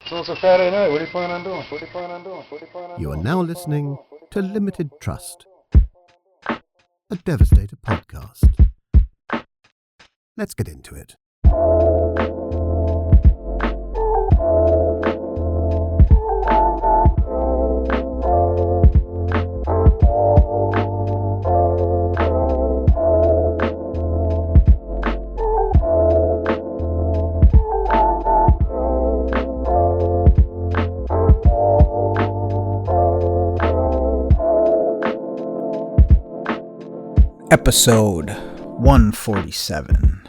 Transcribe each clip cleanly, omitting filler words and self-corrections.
So it's a Saturday night. What are you planning on doing? You are now listening to Limited Trust, a Devastator podcast. Let's get into it. Episode 147.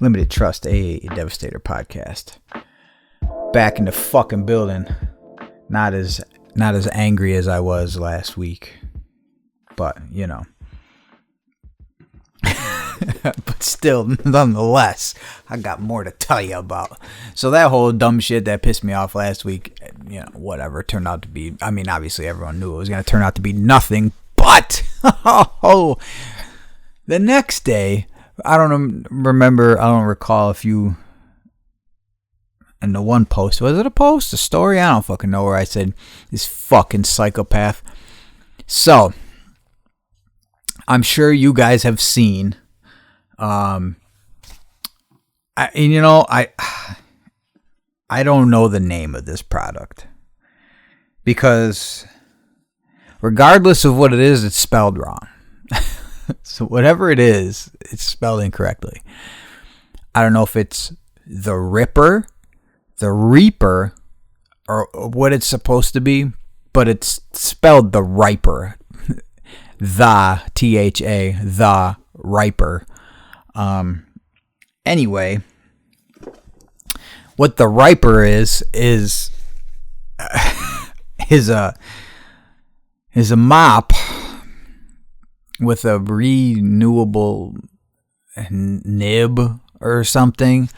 Limited Trust, a Devastator podcast. Back in the fucking building. Not as angry as I was last week. But, you know. But still, nonetheless, I got more to tell you about. So that whole dumb shit that pissed me off last week, you know, whatever, turned out to be, I mean, obviously everyone knew it was going to turn out to be nothing. But the next day, I don't recall if you, in the one post, was it a post, a story? I don't fucking know, where I said, this fucking psychopath. So, I'm sure you guys have seen, I don't know the name of this product, because regardless of what it is, it's spelled wrong. So whatever it is, it's spelled incorrectly. I don't know if it's the Ripper, the Reaper, or what it's supposed to be, but it's spelled the Riper. The, T-H-A, the Riper. Anyway, what the Riper is a mop with a renewable nib or something.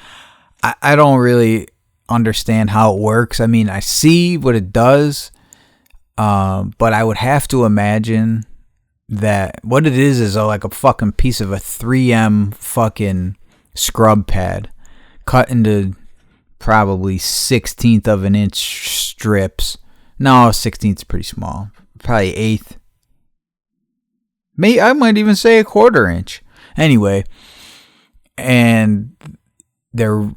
I don't really understand how it works. I mean, I see what it does, but I would have to imagine that what it is like a fucking piece of a 3M fucking scrub pad cut into probably 1/16 of an inch strips. No, 1/16 is pretty small. Probably 1/8. I might even say 1/4 inch. Anyway, and they're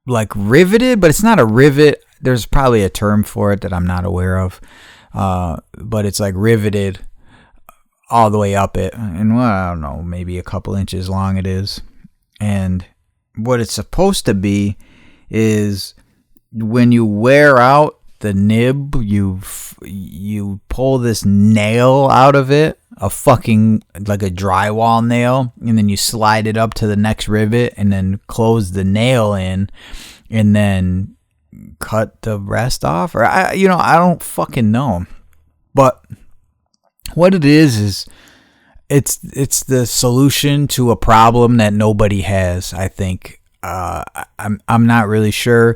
like riveted, but it's not a rivet. There's probably a term for it that I'm not aware of. But it's like riveted all the way up it. And well, I don't know, maybe a couple inches long it is. And what it's supposed to be is when you wear out the nib, you pull this nail out of it, a fucking, like a drywall nail, and then you slide it up to the next rivet and then close the nail in and then cut the rest off. Or I don't fucking know. But what it is it's the solution to a problem that nobody has, I think. I'm not really sure.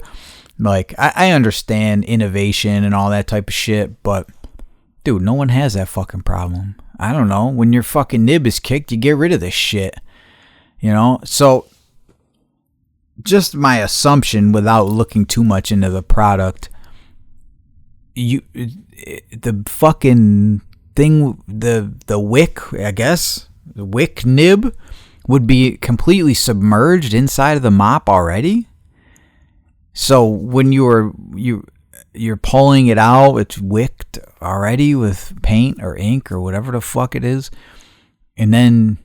Like, I understand innovation and all that type of shit, but, dude, no one has that fucking problem. I don't know. When your fucking nib is kicked, you get rid of this shit. You know? So, just my assumption, without looking too much into the product, the fucking thing, the wick, I guess, the wick nib would be completely submerged inside of the mop already. So when you're pulling it out, it's wicked already with paint or ink or whatever the fuck it is. And then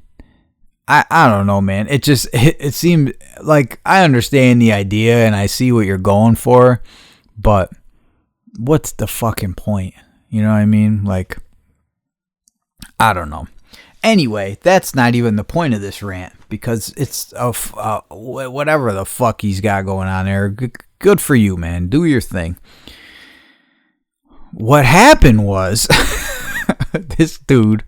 I don't know, man. It seems like I understand the idea and I see what you're going for, but what's the fucking point? You know what I mean? Like, I don't know. Anyway, that's not even the point of this rant, because it's whatever the fuck he's got going on there. Good for you, man. Do your thing. What happened was this dude,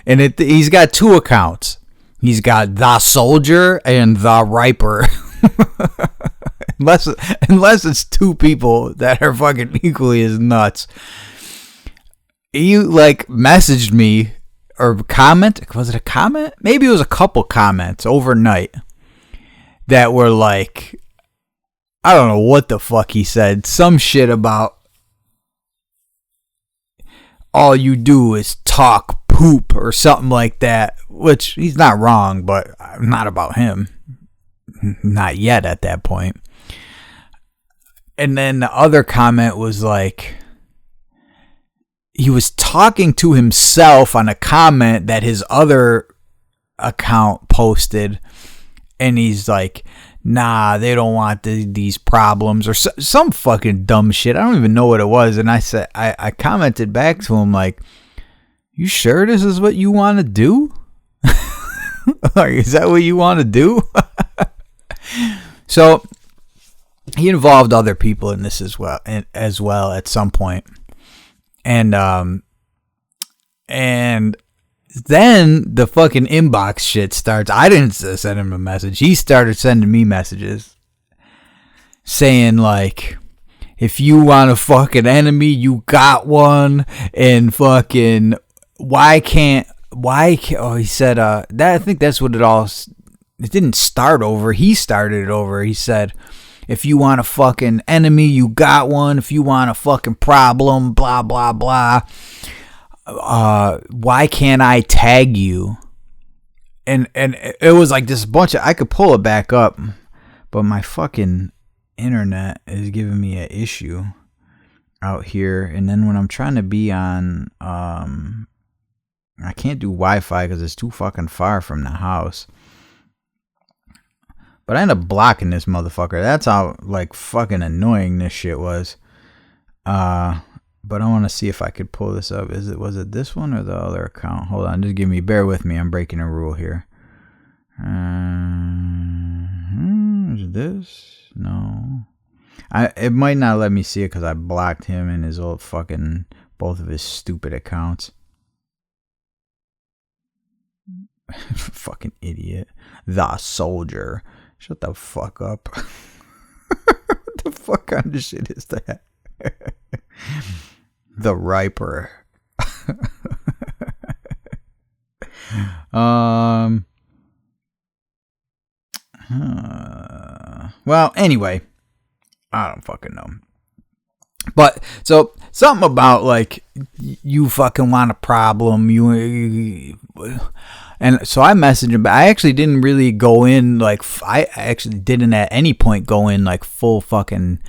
and he's got two accounts. He's got the Soldier and the Riper. unless it's two people that are fucking equally as nuts. He like messaged me or was it a comment? Maybe it was a couple comments overnight that were like, I don't know what the fuck he said. Some shit about all you do is talk poop or something like that, which he's not wrong, but not about him. Not yet at that point. And then the other comment was like, he was talking to himself on a comment that his other account posted, and he's like, nah, they don't want these problems, or some fucking dumb shit. I don't even know what it was. And I said, I commented back to him like, you sure this is what you want to do? Like, is that what you want to do? So he involved other people in this as well at some point. And then the fucking inbox shit starts. I didn't send him a message. He started sending me messages saying like, if you want a fucking enemy, you got one. And fucking, why can't, oh, he said, I think that's what it didn't start over. He started it over. He said, if you want a fucking enemy, you got one. If you want a fucking problem, blah, blah, blah. Why can't I tag you? And it was like this bunch of, I could pull it back up, but my fucking internet is giving me an issue out here. And then when I'm trying to be on, I can't do Wi-Fi because it's too fucking far from the house. But I ended up blocking this motherfucker. That's how like fucking annoying this shit was. But I want to see if I could pull this up. Was it this one or the other account? Hold on, just bear with me. I'm breaking a rule here. Is this? No. It might not let me see it because I blocked him and his old fucking, both of his stupid accounts. Fucking idiot. The Soldier. Shut the fuck up. What the fuck kind of shit is that? The Riper. Well, anyway, I don't fucking know. But so something about like, you fucking want a problem, and so I messaged him, but I actually didn't really go in like, I actually didn't at any point go in like full fucking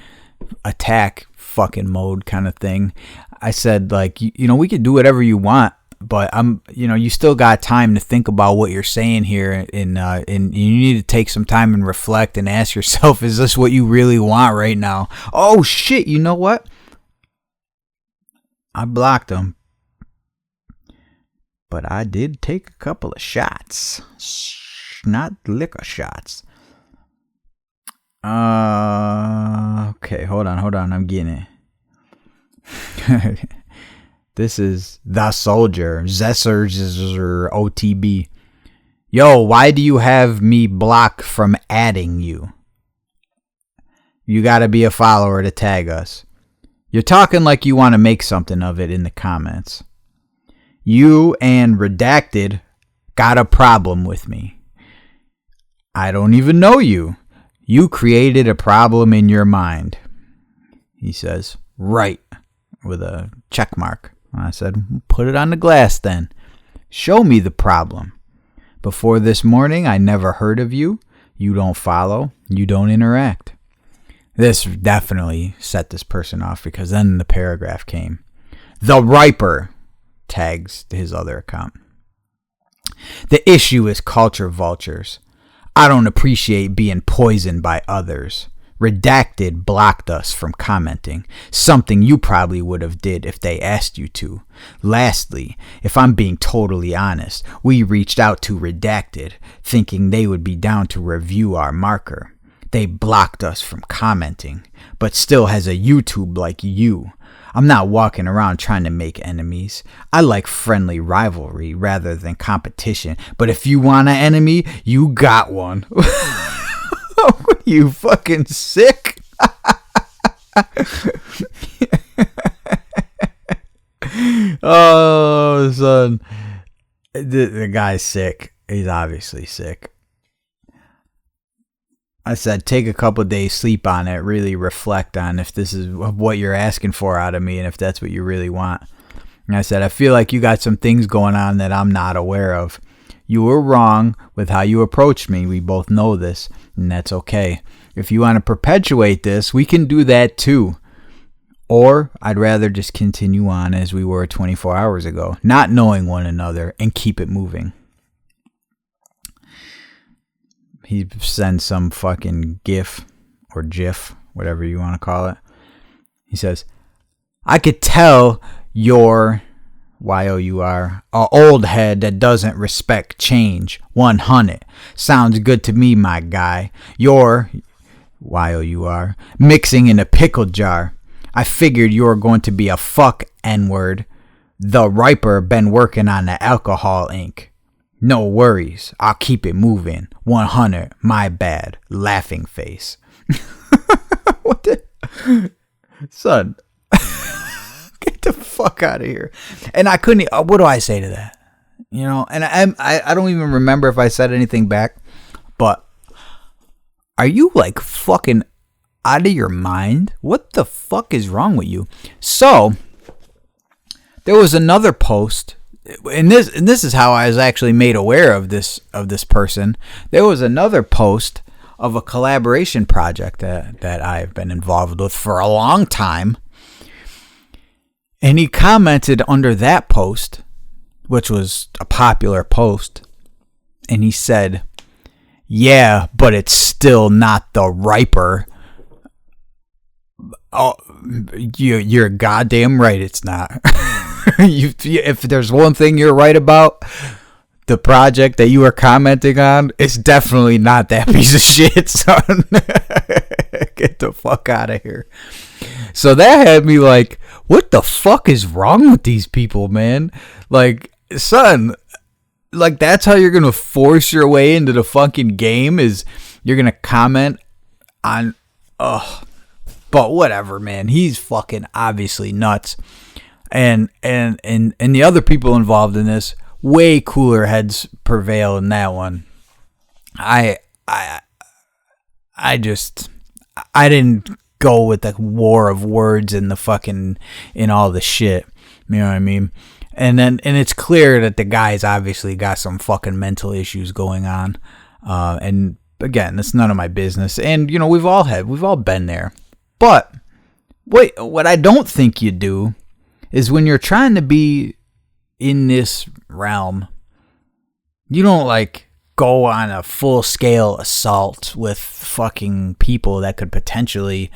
attack fucking mode kind of thing. I said like, you know, we could do whatever you want, but you still got time to think about what you're saying here, and you need to take some time and reflect and ask yourself, is this what you really want right now? Oh shit, you know what? I blocked him, but I did take a couple of shots, not liquor shots. Okay, hold on, I'm getting it. This is The Soldier, Zesser OTB. Yo, why do you have me blocked from adding you? You gotta be a follower to tag us. You're talking like you want to make something of it in the comments. You and Redacted got a problem with me. I don't even know you. You created a problem in your mind. He says, right, with a check mark. I said, put it on the glass then. Show me the problem. Before this morning, I never heard of you. You don't follow. You don't interact. This definitely set this person off, because then the paragraph came. The Riper tags his other account. The issue is culture vultures. I don't appreciate being poisoned by others. Redacted blocked us from commenting, something you probably would have did if they asked you to. Lastly, if I'm being totally honest, we reached out to Redacted, thinking they would be down to review our marker. They blocked us from commenting, but still has a YouTube like you. I'm not walking around trying to make enemies. I like friendly rivalry rather than competition, but if you want an enemy, you got one. You fucking sick? Oh, son. The guy's sick. He's obviously sick. I said, take a couple of days, sleep on it, really reflect on if this is what you're asking for out of me and if that's what you really want. And I said, I feel like you got some things going on that I'm not aware of. You were wrong with how you approached me. We both know this, and that's okay. If you want to perpetuate this, we can do that too. Or I'd rather just continue on as we were 24 hours ago, not knowing one another, and keep it moving. He sends some fucking GIF or GIF, whatever you want to call it. He says, I could tell you're YOUR, a old head that doesn't respect change. 100. Sounds good to me, my guy. You're YOUR, mixing in a pickle jar. I figured you were going to be a fuck N-word. The Riper been working on the alcohol ink. No worries, I'll keep it moving. 100, my bad. Laughing face. What the? Son. Get the fuck out of here. And I couldn't, what do I say to that? You know, and I don't even remember if I said anything back, but are you like fucking out of your mind? What the fuck is wrong with you? So, there was another post, and this is how I was actually made aware of this person. There was another post of a collaboration project that I've been involved with for a long time. And he commented under that post, which was a popular post, and he said, yeah, but it's still not the Riper. Oh, you're goddamn right it's not. If there's one thing you're right about, the project that you were commenting on, it's definitely not that piece of shit, son. Get the fuck out of here. So that had me like, what the fuck is wrong with these people, man? Like, son, like that's how you're gonna force your way into the fucking game, is you're gonna comment on, but whatever, man. He's fucking obviously nuts. And the other people involved in this, way cooler heads prevail in that one. I didn't go with the war of words and the fucking in all the shit. You know what I mean? And it's clear that the guy's obviously got some fucking mental issues going on. And again, that's none of my business. And you know, we've all been there. But wait, what I don't think you do is when you're trying to be in this realm, you don't like go on a full scale assault with fucking people that could potentially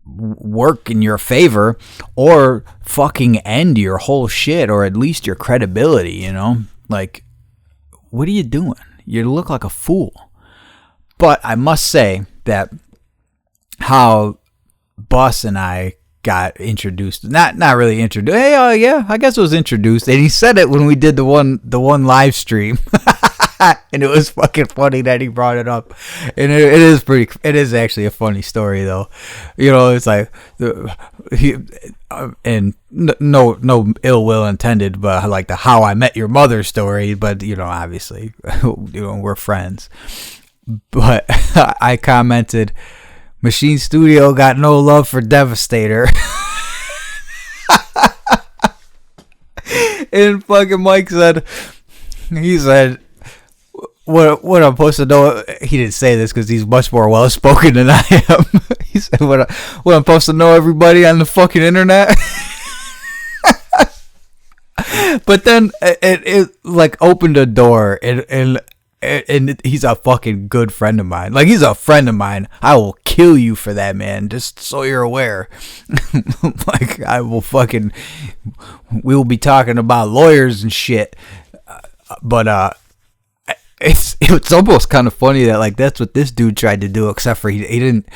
work in your favor or fucking end your whole shit or at least your credibility, you know? Like, what are you doing? You look like a fool. But I must say that how Bus and I got introduced, not really introduced. Hey, yeah, I guess it was introduced. And he said it when we did the one live stream. And it was fucking funny that he brought it up. And it is actually a funny story though. You know, it's like, and no ill will intended, but like the How I Met Your Mother story. But, you know, obviously, you know, we're friends. But I commented, Machine Studio got no love for Devastator. And fucking Mike said, what I'm supposed to know. He didn't say this because he's much more well spoken than I am. He said, what I'm supposed to know everybody on the fucking internet. But then it like opened a door, and he's a fucking good friend of mine. Like, he's a friend of mine. I will kill you for that, man. Just so you're aware. Like, I will fucking, we will be talking about lawyers and shit. But it's almost kind of funny that like that's what this dude tried to do, except for he didn't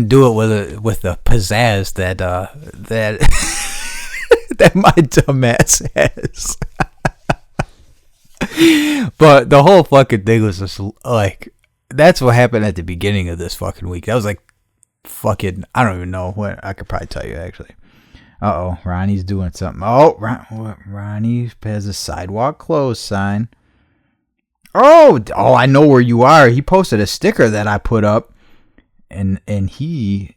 do it with the pizzazz that that my dumbass has. But the whole fucking thing was just like, that's what happened at the beginning of this fucking week. That was like fucking, I don't even know what. I could probably tell you actually. Ronnie's doing something. Ronnie has a sidewalk closed sign. Oh, I know where you are. He posted a sticker that I put up, and he,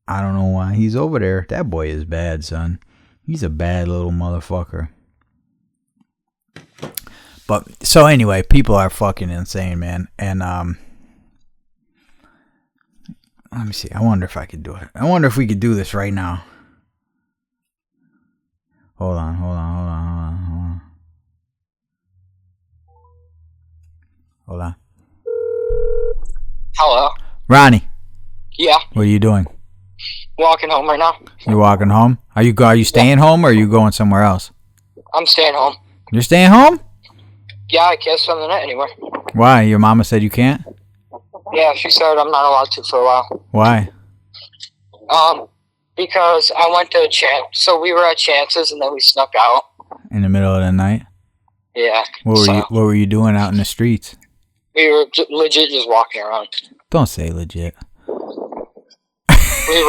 I don't know why he's over there. That boy is bad, son. He's a bad little motherfucker. But so anyway, people are fucking insane, man. And let me see. I wonder if I could do it. I wonder if we could do this right now. Hold on. Hold on. Hello. Ronnie. Yeah. What are you doing? Walking home right now. You're walking home? Are you staying home or are you going somewhere else? I'm staying home. You're staying home? Yeah, I can't spend the night anywhere. Why? Your mama said you can't? Yeah, she said I'm not allowed to for a while. Why? Because I went to so we were at Chance's and then we snuck out. In the middle of the night? Yeah. What were you doing out in the streets? We were legit just walking around. Don't say legit. We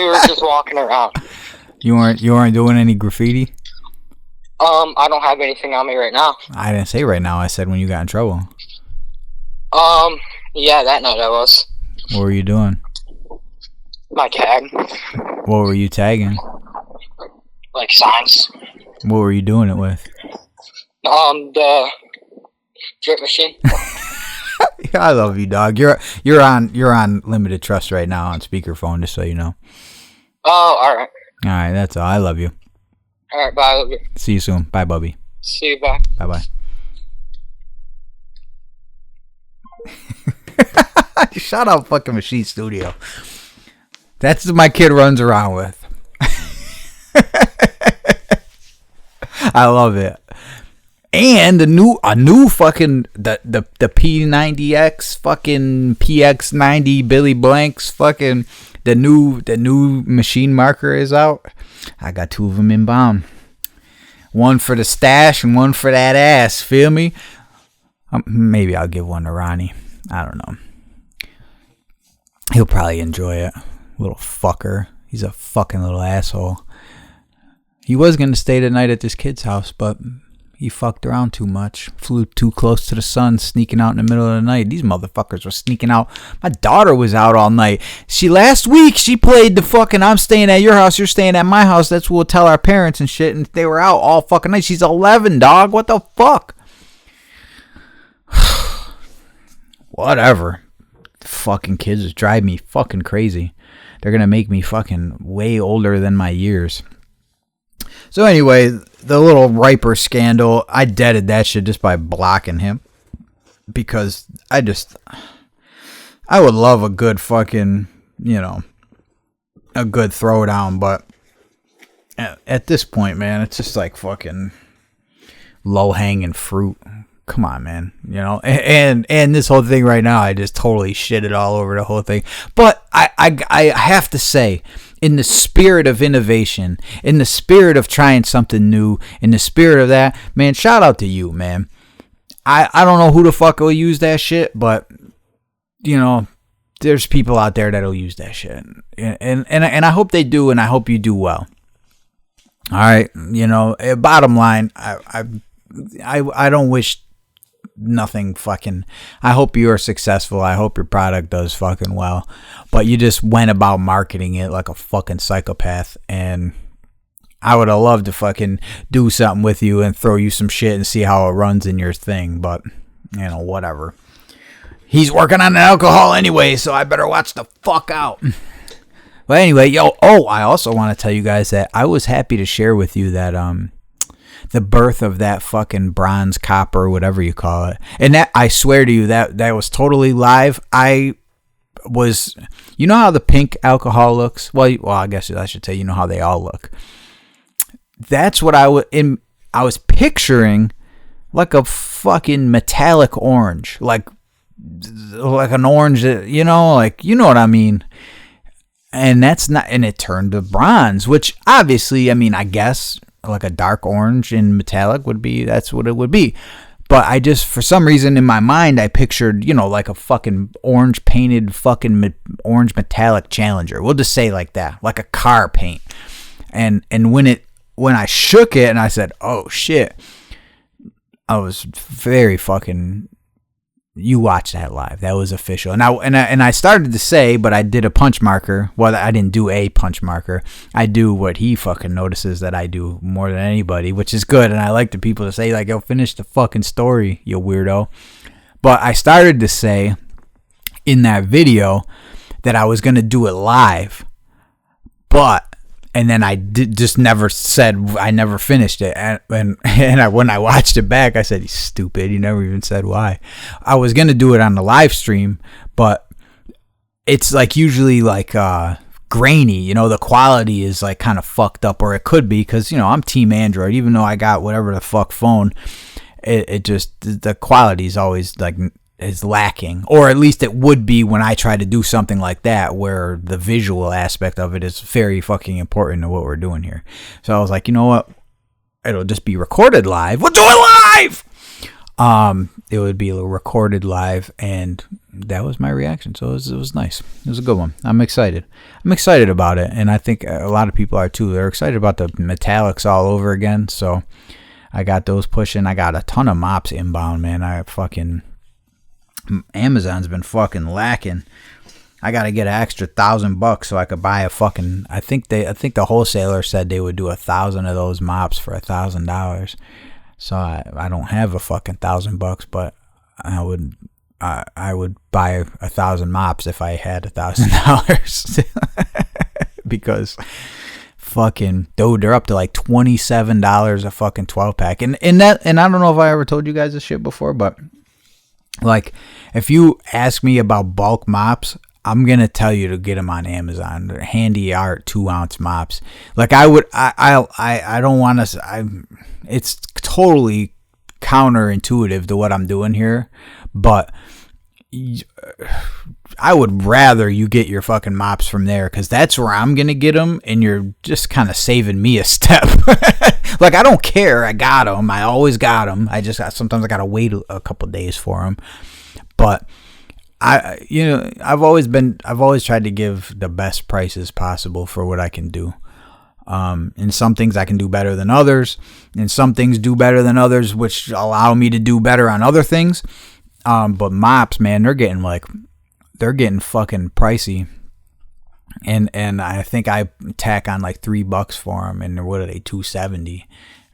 were just walking around. You weren't doing any graffiti? I don't have anything on me right now. I didn't say right now. I said when you got in trouble. Yeah, that night I was. What were you doing? My tag. What were you tagging? Like signs. What were you doing it with? The drip machine. I love you, dog. You're on limited trust right now on speakerphone, just so you know. Oh, alright. Alright, that's all. I love you. Alright, bye. I love you. See you soon. Bye, Bubby. See you, bye. Bye-bye. Shout out fucking Machine Studio. That's what my kid runs around with. I love it. And a new fucking the P90X fucking PX90 Billy Blanks fucking the new machine marker is out. I got 2 of them inbound. One for the stash and one for that ass. Feel me? Maybe I'll give one to Ronnie. I don't know. He'll probably enjoy it. Little fucker. He's a fucking little asshole. He was going to stay the night at this kid's house, but he fucked around too much. Flew too close to the sun, sneaking out in the middle of the night. These motherfuckers were sneaking out. My daughter was out all night. Last week, she played the fucking I'm staying at your house, you're staying at my house. That's what we'll tell our parents and shit. And they were out all fucking night. She's 11, dog. What the fuck? Whatever. Fucking kids drive me fucking crazy. They're gonna make me fucking way older than my years. So anyway, the little Riper scandal, I deaded that shit just by blocking him. Because I would love a good fucking, a good throwdown, but at this point, man, it's just like fucking low-hanging fruit. Come on, man. And this whole thing right now, I just totally shitted all over the whole thing. But I have to say, in the spirit of innovation, in the spirit of trying something new, in the spirit of that, man, shout out to you, man. I don't know who the fuck will use that shit, but, there's people out there that'll use that shit. And I hope they do, and I hope you do well. All right? Bottom line, I don't wish nothing fucking. I hope you are successful. I hope your product does fucking well. But you just went about marketing it like a fucking psychopath. And I would have loved to fucking do something with you and throw you some shit and see how it runs in your thing. But, whatever. He's working on the alcohol anyway, so I better watch the fuck out. But anyway, I also want to tell you guys that I was happy to share with you that, the birth of that fucking bronze copper, whatever you call it. And that, I swear to you, that was totally live. You know how the pink alcohol looks? Well, I guess I should say, how they all look. That's what I was picturing, like a fucking metallic orange, like an orange, you know what I mean? And it turned to bronze, which obviously, I guess, like a dark orange in metallic that's what it would be. But I just, for some reason in my mind, I pictured, like a fucking orange painted fucking orange metallic Challenger. We'll just say like that, like a car paint. And when I shook it and I said, oh shit, I was very fucking. You watched that live. That was official. And I started to say, but I did a punch marker. Well, I didn't do a punch marker. I do what he fucking notices that I do more than anybody, which is good. And I like the people to say, like, yo, finish the fucking story, you weirdo. But I started to say in that video that I was going to do it live. And then I just never said, I never finished it. When I watched it back, I said, he's stupid. He never even said why. I was going to do it on the live stream, but it's like usually like grainy. You know, the quality is like kind of fucked up, or it could be because, you know, I'm Team Android. Even though I got whatever the fuck phone, it just, the quality is always like, is lacking, or at least it would be when I try to do something like that, where the visual aspect of it is very fucking important to what we're doing here. So I was like, you know what, it'll just be recorded live. We'll do it live. It would be recorded live, and that was my reaction. So it was nice. It was a good one. I'm excited about it, and I think a lot of people are too. They're excited about the metallics all over again. So I got those pushing. I got a ton of mops inbound, man. Amazon's been fucking lacking. I gotta get an extra $1,000 so I could buy a fucking. I think the wholesaler said they would do 1,000 of those mops for $1,000. So I don't have a fucking $1,000, but I would buy 1,000 mops if I had $1,000. Because fucking dude, they're up to like $27 a fucking 12-pack, and I don't know if I ever told you guys this shit before, but. Like, if you ask me about bulk mops, I'm going to tell you to get them on Amazon. They're handy art 2-ounce mops. Like, I don't want to, it's totally counterintuitive to what I'm doing here, but I would rather you get your fucking mops from there, because that's where I'm going to get them, and you're just kind of saving me a step. Like, I don't care. I got them. I always got them. Sometimes I got to wait a couple days for them. But I've always tried to give the best prices possible for what I can do. And some things I can do better than others, and some things do better than others, which allow me to do better on other things. But mops, man, they're getting fucking pricey. And I think I tack on like $3 for them, and what are they, $2.70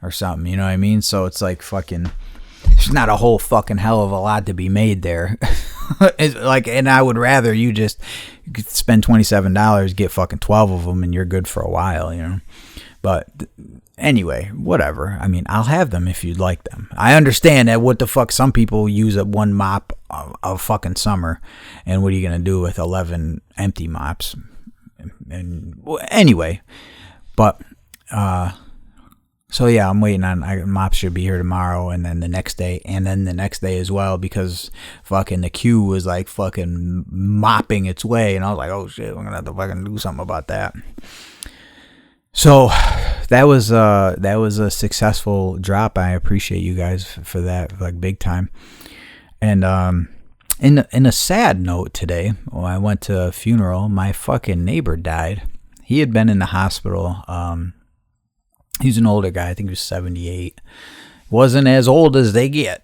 or something? You know what I mean? So it's like fucking, there's not a whole fucking hell of a lot to be made there. It's like, and I would rather you just spend $27, get fucking 12 of them, and you're good for a while, you know. But anyway, whatever. I mean, I'll have them if you'd like them. I understand that what the fuck, some people use one mop of fucking summer, and what are you gonna do with 11 empty mops? And anyway, but so yeah, I'm waiting on mops should be here tomorrow, and then the next day, as well, because fucking the queue was like fucking mopping its way, and I was like, oh shit, we're gonna have to fucking do something about that. So that was a successful drop. I appreciate you guys for that, like, big time. And in a sad note today, I went to a funeral. My fucking neighbor died. He had been in the hospital. He's an older guy. I think he was 78. Wasn't as old as they get,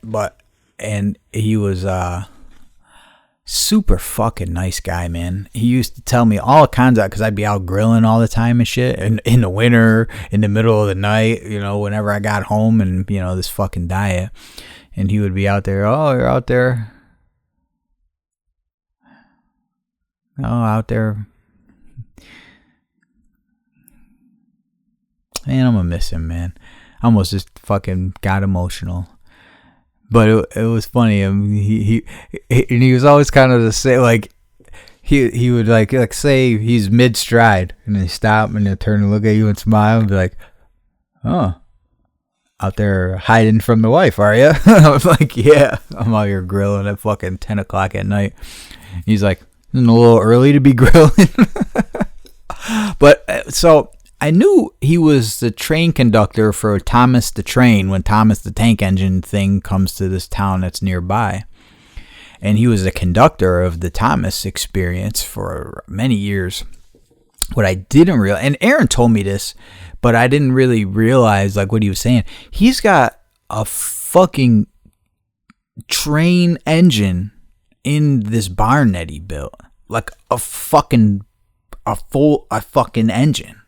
and he was super fucking nice guy, man. He used to tell me all kinds of, because I'd be out grilling all the time and shit, and in the winter, in the middle of the night, you know, whenever I got home, and, you know, this fucking diet, and he would be out there. Oh, you're out there. Oh, out there. Man, I'm gonna miss him, man. I almost just fucking got emotional. But it was funny. I mean, he was always kind of the same. Like, he would like say he's mid stride, and then stop, and then turn and look at you and smile and be like, "Oh, out there hiding from the wife, are you?" I was like, "Yeah, I'm out here grilling at fucking 10 o'clock at night." He's like, "Isn't it a little early to be grilling?" But so I knew he was the train conductor for Thomas the Train when Thomas the Tank Engine thing comes to this town that's nearby. And he was a conductor of the Thomas experience for many years. What I didn't realize, and Aaron told me this, but I didn't really realize like what he was saying. He's got a fucking train engine in this barn that he built. Like a fucking engine.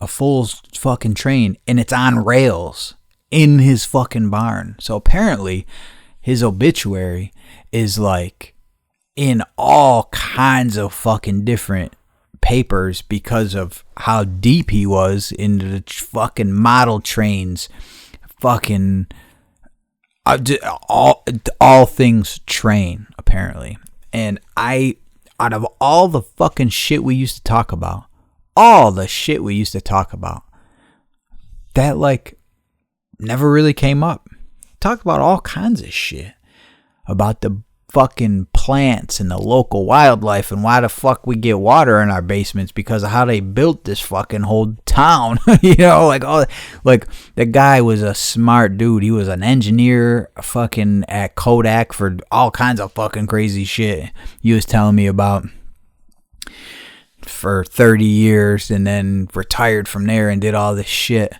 A full fucking train. And it's on rails in his fucking barn. So apparently his obituary is like in all kinds of fucking different papers because of how deep he was into the fucking model trains, fucking all things train, apparently. And out of all the fucking shit we used to talk about, that like never really came up. Talk about all kinds of shit about the fucking plants and the local wildlife and why the fuck we get water in our basements because of how they built this fucking whole town. You know, like the guy was a smart dude. He was an engineer fucking at Kodak for all kinds of fucking crazy shit he was telling me about for 30 years and then retired from there and did all this shit.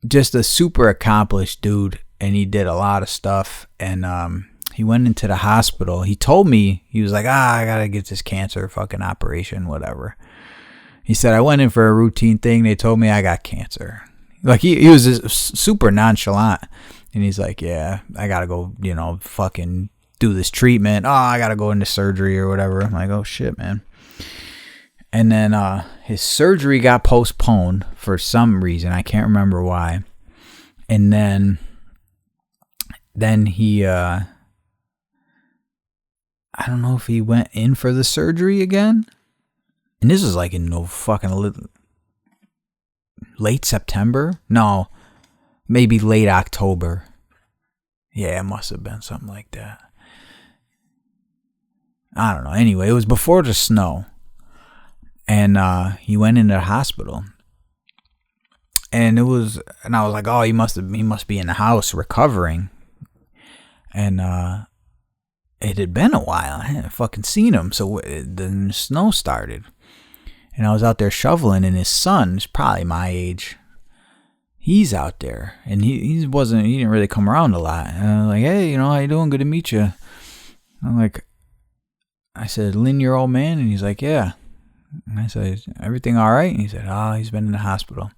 Just a super accomplished dude, and he did a lot of stuff. And he went into the hospital. He told me, he was like, I gotta get this cancer fucking operation, whatever. He said, I went in for a routine thing. They told me I got cancer. Like, he was just super nonchalant. And he's like, yeah, I gotta go, fucking do this treatment. Oh, I gotta go into surgery or whatever. I'm like, oh shit, man. And then his surgery got postponed for some reason. I can't remember why. And then he, I don't know if he went in for the surgery again. And this is like in no fucking late September. No, maybe late October. Yeah, it must have been something like that. I don't know. Anyway, it was before the snow. And he went into the hospital. And I was like, oh, he must be in the house recovering. And it had been a while. I hadn't fucking seen him. So then the snow started. And I was out there shoveling, and his son is probably my age. He's out there. And he didn't really come around a lot. And I was like, hey, how you doing? Good to meet you. I said, Lynn, your old man? And he's like, yeah. And I said, everything all right? And he said, he's been in the hospital.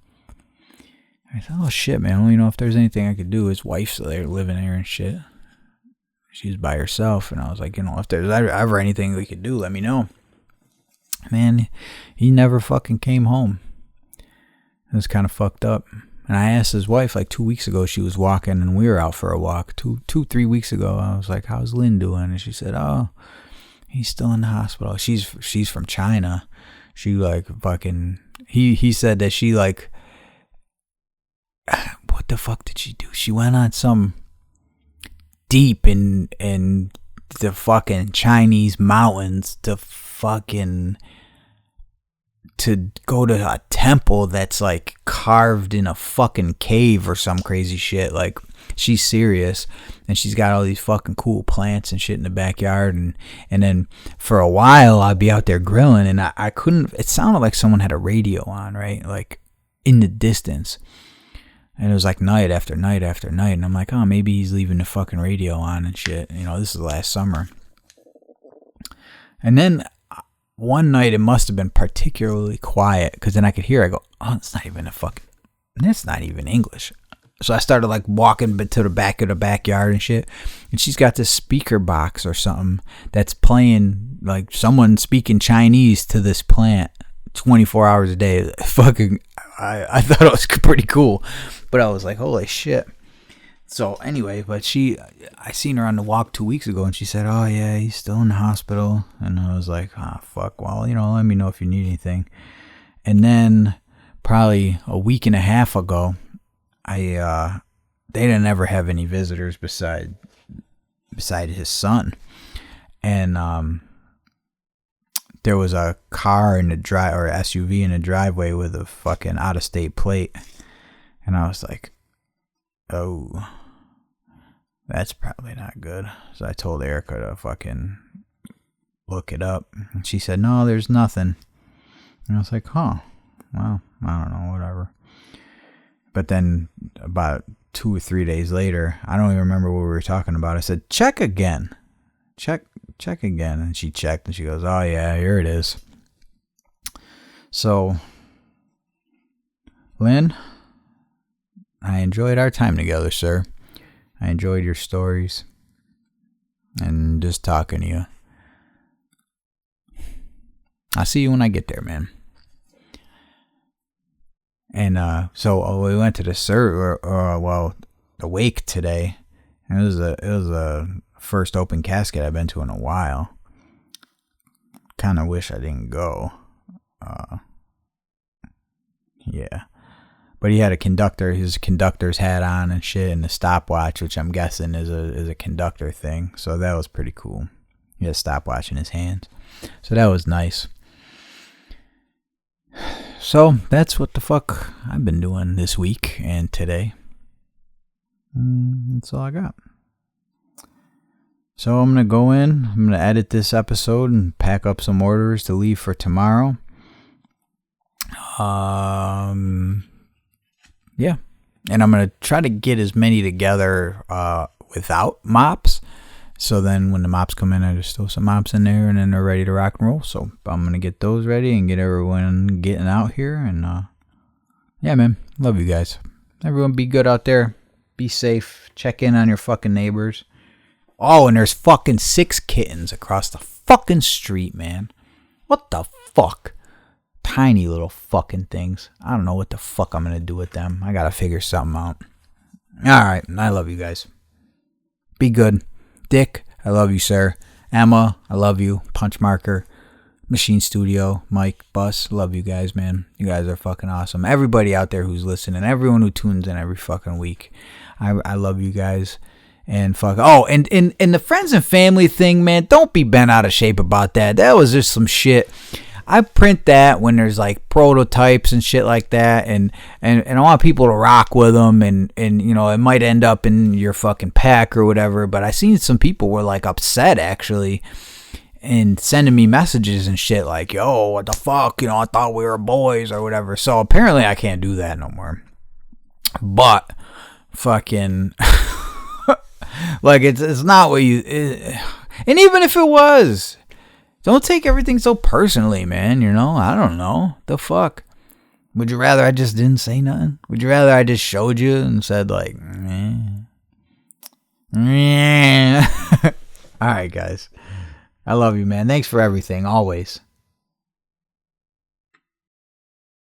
I said, oh shit, man. I don't even know if there's anything I could do. His wife's there living there and shit. She's by herself. And I was like, if there's ever anything we could do, let me know. Man, he never fucking came home. It was kind of fucked up. And I asked his wife like 2 weeks ago. She was walking and we were out for a walk. 3 weeks ago. I was like, how's Lynn doing? And she said, oh, he's still in the hospital. She's from China. She like fucking, he said that she like, what the fuck did she do? She went on some deep in the fucking Chinese mountains to go to a temple that's like carved in a fucking cave or some crazy shit. Like, she's serious, and she's got all these fucking cool plants and shit in the backyard. And then for a while I'd be out there grilling, and I couldn't, it sounded like someone had a radio on, right? Like in the distance. And it was like night after night after night. And I'm like, oh, maybe he's leaving the fucking radio on and shit. This is last summer. And then one night it must have been particularly quiet, because then I could hear, I go, oh, that's not even English. So I started like walking to the back of the backyard and shit. And she's got this speaker box or something that's playing like someone speaking Chinese to this plant 24 hours a day. Fucking, I thought it was pretty cool. But I was like, holy shit. So anyway, but I seen her on the walk 2 weeks ago, and she said, oh yeah, he's still in the hospital. And I was like, fuck, well, let me know if you need anything. And then probably a week and a half ago, they didn't ever have any visitors beside his son. And there was a car in the or SUV in the driveway with a fucking out-of-state plate. And I was like, oh, that's probably not good. So I told Erica to fucking look it up. And she said, no, there's nothing. And I was like, huh, well, I don't know, whatever. But then about 2 or 3 days later, I don't even remember what we were talking about. I said, check again. Check again. And she checked and she goes, oh yeah, here it is. So, Lynn, I enjoyed our time together, sir. I enjoyed your stories and just talking to you. I'll see you when I get there, man. And so we went to the the wake today. And it was a first open casket I've been to in a while. Kind of wish I didn't go. Yeah. But he had his conductor's hat on and shit, and the stopwatch, which I'm guessing is a conductor thing. So that was pretty cool. He had a stopwatch in his hands. So that was nice. So that's what the fuck I've been doing this week and today. That's all I got. So I'm going to go in. I'm going to edit this episode and pack up some orders to leave for tomorrow. Yeah. And I'm going to try to get as many together without mops. So then when the mops come in, I just throw some mops in there and then they're ready to rock and roll. So I'm going to get those ready and get everyone getting out here. And yeah, man. Love you guys. Everyone be good out there. Be safe. Check in on your fucking neighbors. Oh, and there's fucking 6 kittens across the fucking street, man. What the fuck? Tiny little fucking things. I don't know what the fuck I'm going to do with them. I got to figure something out. All right. I love you guys. Be good. Dick, I love you, sir. Emma, I love you. Punch Marker, Machine Studio, Mike, Bus, love you guys, man. You guys are fucking awesome. Everybody out there who's listening, everyone who tunes in every fucking week, I love you guys. And fuck. Oh, and the friends and family thing, man, don't be bent out of shape about that. That was just some shit. I print that when there's like prototypes and shit like that, and I want people to rock with them, and you know, it might end up in your fucking pack or whatever. But I seen some people were like upset actually, and sending me messages and shit like, yo, what the fuck, you know, I thought we were boys or whatever. So apparently I can't do that no more. But fucking like it's not what you and even if it was, don't take everything so personally, man. You know, I don't know. The fuck? Would you rather I just didn't say nothing? Would you rather I just showed you and said like, meh? All right, guys. I love you, man. Thanks for everything, always.